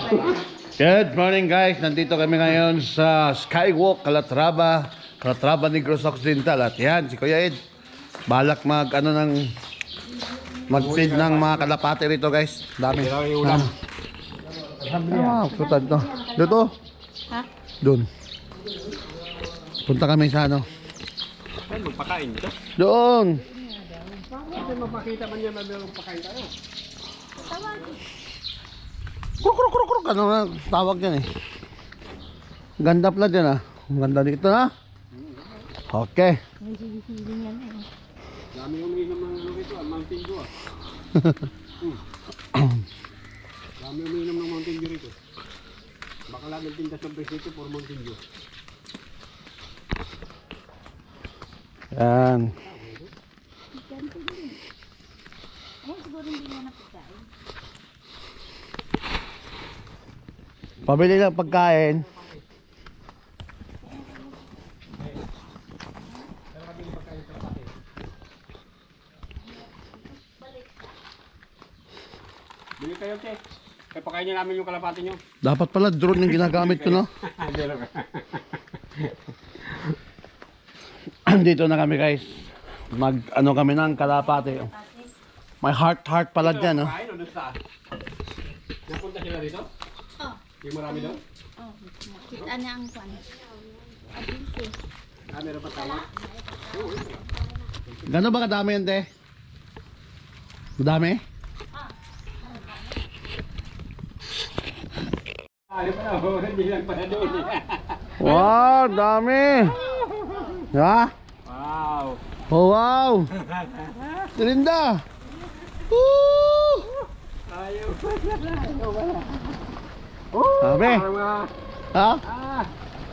Good morning guys, nandito kami ngayon sa Skywalk, Calatrava Negros Occidental. At yan, si Kuya Ed balak mag-feed ng mga kalapate rito guys. Dami. Putad to. Dito. Ha? Doon. Punta kami sa ano. Ay, magpakain dito? Doon. Bakit mapakita man niya na magpakain tayo? Kruk. Ano na tawag yan eh. Ganda pala dyan ah. Ganda dito na. Okay. May sili-siling yan eh. Dami umiinom ng ano rito, Mountain Dew ah. Dami umiinom ng Mountain Dew rito. Baka lang nagtinda sa base dito for Mountain Dew. Yan. Ay, siguro hindi na napagkain. Pabili ng pagkain. Bili kayo, Che. Kaya pakainin namin yung kalapati nyo. Dapat pala drone yung ginagamit ko, no? Dito na kami guys. Ano kami ng kalapate. May heart pala dyan, no? Pakain o doon saan? Napunta sila rito? Oh. Yung marami doon? Oh, kita niya ang kwan. Abisi. Ah, meron pa tayo? Gano'n ba kadami yan, te? Madami? Ayaw pa na, hindi lang pala doon. Wow, dami! Ha? Wow! Oh, wow! Tirinda! Woo! Ayaw pa na. Dami! Ha?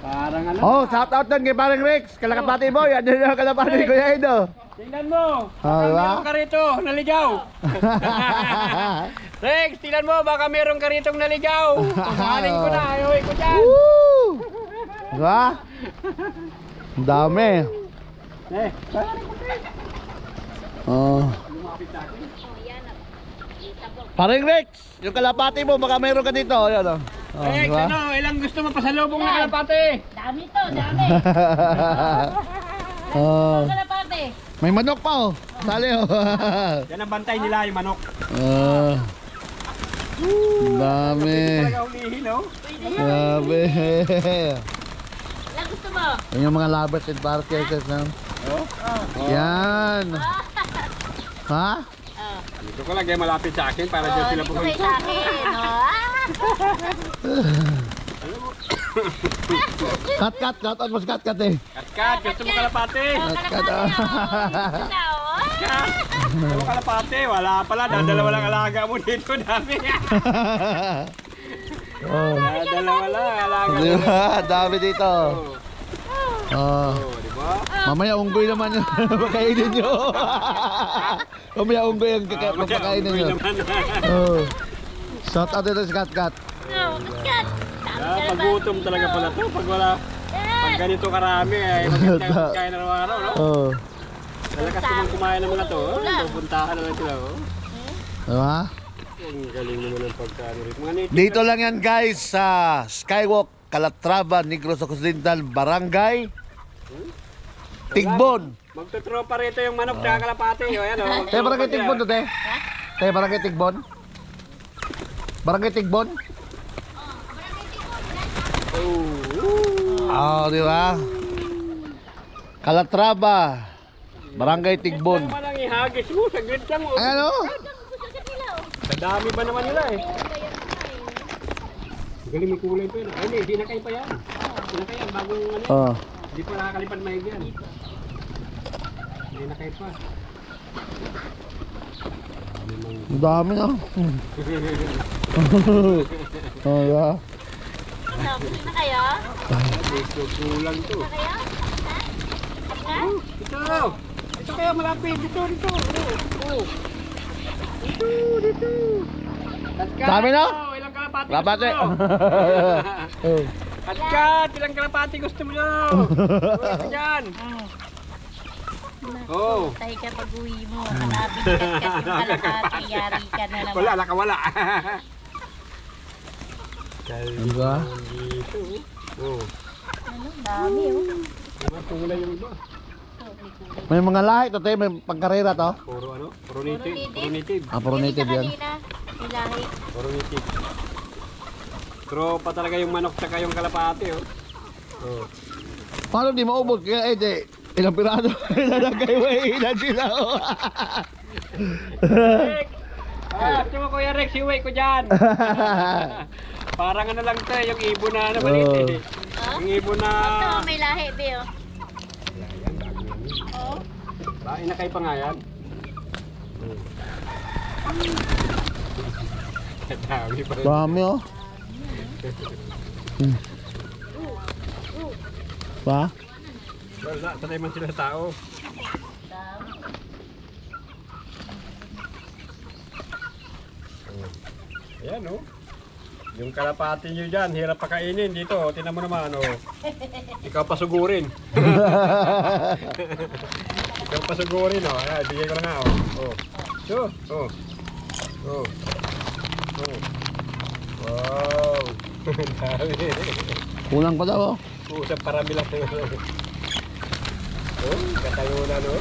Parang ano? Oh, shout out doon kay Parang Rex, kalakapati mo, yan din yung kalapati ko yan ito. Tingnan mo! Ah, diba? Meron ka rito, naligaw! Rex, tingnan mo, baka meron ka ritong naligaw! Pagkahaling ko na, ayaw ko dyan! Woo! Diba? Ang dami. Eh, Oh. lumapit sa akin. Parang Rex, yung kalapati mo, baka meron ka dito. Ayan o. Oh, Rex, diba? ano, ilang gusto mo pasalubong na kalapate? Dami to, dami. Oh. Kalapate. May manok pa oh. Sali oh. Yan ang bantay nila, yung manok. Ang dami. Talaga ulihin, no? Grabe. Ilang gusto mo? Yan yung mga lovers and parkers na. Oh? Yan. Ha? Oh. Dito ko lang, malapit sa akin para dyan sila Dito kayo pumunta. sa akin. Cut. Mas cut eh. Kat, gusto mo kalapate? Cut. Kat, gusto mo kalapate? Wala pala, dadalawa lang alaga mo dito, dami. Oh. Dadalawa lang alaga mo. Diba? Dami dito. Oh. Oh, di ba? Mamaya unggoy naman yung pagkainin nyo. Mamaya unggoy yung pagkainin nyo. Oh. Shout out dito sa cut. Pagutom talaga pala to. Pag ganito karami, ay magkain na araw, no? Oh. Talakas naman kumain naman na to. Pupuntahan na lang sila, oh. Diba? Ang galing naman ang pagkain rito. Mga native. Dito lang yan guys sa Skywalk, Calatrava, Negros Occidental, Barangay Tigbon. Magtutropa rito yung manok na kalapati. O, ayan, oh. Te, Barangay Tigbon to, te. Te, Barangay Tigbon. Barangay Tigbon. Oh, di ba? Calatrava, Barangay Tigbon. Ito naman ang ihagis mo. Saglit lang, oh. Ano? Kadami ba naman nila, eh? Galing may kulay pa yun. Ay, hindi. Sinakay pa yan. Sinakay yan. Bagong ano. Oh. Hindi pa nakakalipad mahig yan. Hindi nakay pa. Ang dami na. Oh, yeah. Busog na kayo? Gusto kulang to. Na kayo? Ha? Ito! Ito kaya malapit. Dito. Oh. Dito. Dami na? Oh, ilang kalapati Kalapati. gusto mo? Oh. Kat, ilang kalapati gusto mo nyo? Ito dyan. Oh. Tayo ka pag-uwi mo. Kalabing kat kasi kalapati. Yari ka na naman. Wala, nakawala. Diba? Dito. Oh. Ano, dami oh. Diba, kulay yung iba. May mga lahi to, may pagkarera to. Puro ano? Puro native. Puro native. Ah, puro native yan. Kanina, may lahi. Puro native. Pero pa talaga yung manok tsaka yung kalapati, oh. Oh. Paano di maubos? Kaya eh, di, ilang pirado. Ilan kayo eh, ilan sila. Oh. Gusto mo Kuya Rex, iuwi ko dyan. Parang ano lang to, yung ibon na Oh. maliit eh. Oh? Yung ibon na... Ito, may lahi, Be, oh. Ayan, dami yan. Oh. Inakay pa nga yan. Dami pa. Dami oh. Ba? Wala, sanay man sila sa tao. Ayan oh. Yung kalapati nyo dyan, hirap pakainin dito. Tinan mo naman oh. Ikaw pasugurin. Ikaw pasugurin oh. Ayan, bigay ko na nga oh. Oh. So, oh. Oh. Oh. Wow. Dami. Kulang pa daw oh. Usap parami lang. Oh, katalunan oh.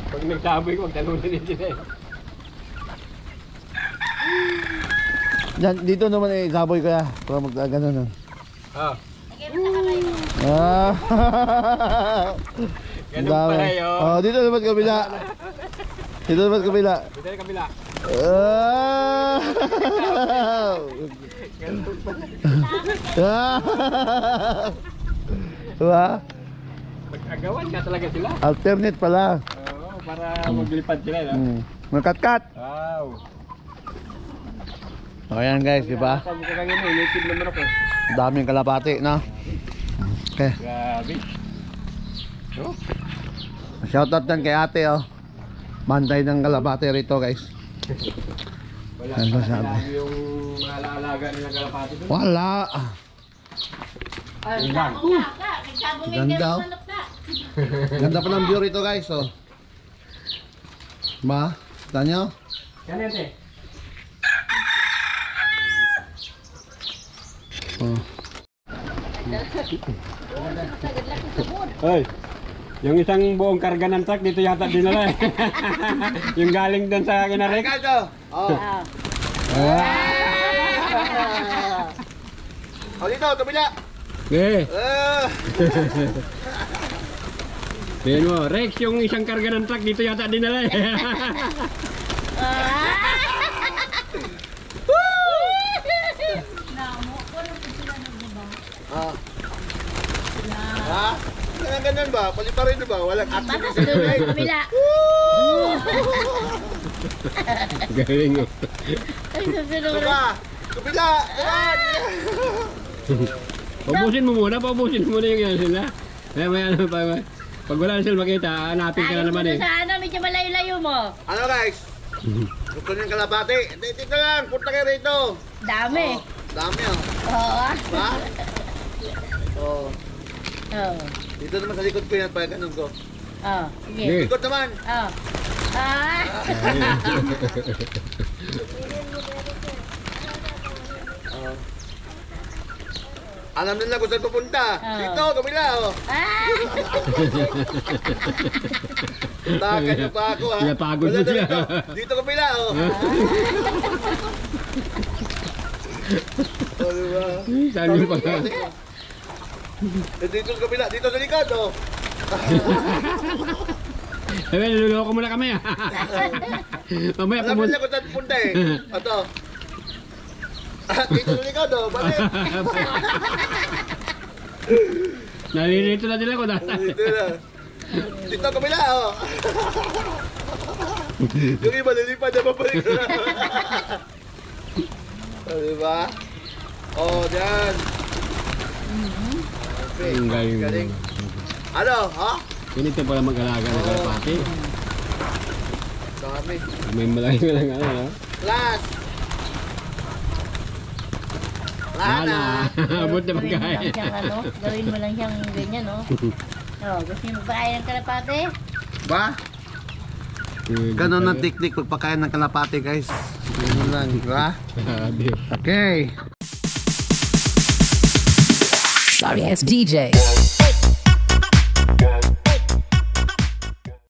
Pag nagsaboy ko, magtalunan din sila eh. Diyan, dito naman eh, saboy ko ya. Para magkaganon. Ah, Lagay mo sa kamay mo. Ah. ganun pala yun. Oh, dito naman kabila. Dito naman kabila. Dito yung kabila. Ah. Ganun pala. Ah. Diba? Mag-agawan nga talaga sila. Alternate pala. Oo, para maglipad sila. No? Magkat-kat. Wow. O yan guys, di ba? Sabi ko kanya mo, native naman ako. Daming kalapati na. Okay. Grabe. Oh, Shoutout din kay ate oh. Bantay ng kalapati rito guys. wala Ano pa sabi? sila yung alaalaga nilang kalapati doon. Wala. Ay, Ilan? Ganda, oh. Ganda pa ng view rito guys oh. Ba? Tanyo? Yan yan eh. Oh. Ay, yung isang buong karga ng truck dito yata dinala eh. Yung galing doon sa Kinarek. Oh. Oh dito, kabila. Eh, Ah. tingnan mo, Rex, yung isang karga ng truck dito yata dinala eh. Ah. Ha? Ganun ba? Paliparin ba? Walang action Basta sa dulo sa kabila. Galing oh. Ay, susunod. Ba? Kabila! Paubusin mo muna yung yan sila. May ano pa. Pag wala na sila makita, hanapin ka na naman eh. Sa ano, medyo malayo-layo mo. Ano guys? Gusto niyo ng kalapati? Dito lang, punta kayo rito. Dami. Oh, dami oh. Oo. Ba? Oh. Oo. Dito naman sa likod ko yan, pag ganun ko. Oo. Sige. Eh. Likod naman. Oo. Ah. Oh. Alam nila kung saan pupunta. Oh. Dito, kabila oh. Ah. Takan niyo pa ako ha. Pinapagod Wala mo na siya. Dito, dito kabila oh. Oh, diba? Sabi pa nga. Dito sa kabila, dito sa likod oh. Sabi, niluloko mo na kami ah. Mamaya Alam nila kung saan pupunta eh. Ito. Dito sa likod oh. Balik. Nalilito na nila ko dati. Dito na. Dito kabila oh. Yung iba nilipad na babalik na. Oh, diba? Oh, dyan. Okay. Ang galing. Galing. Ano? Ha? Ganito pala mag-alaga ng kalapati. Dami. May malaki ka lang ano. No? Last. Lana. Abot na Gawin mo lang pagkain. siyang ano, gawin mo lang siyang ganyan, no? Oh, gusto niyo magpakain ng kalapate? Ba? Ganon ang technique pagpakain ng kalapati guys. Ganun lang, di ba? Di. Okay. Sorry, it's DJ.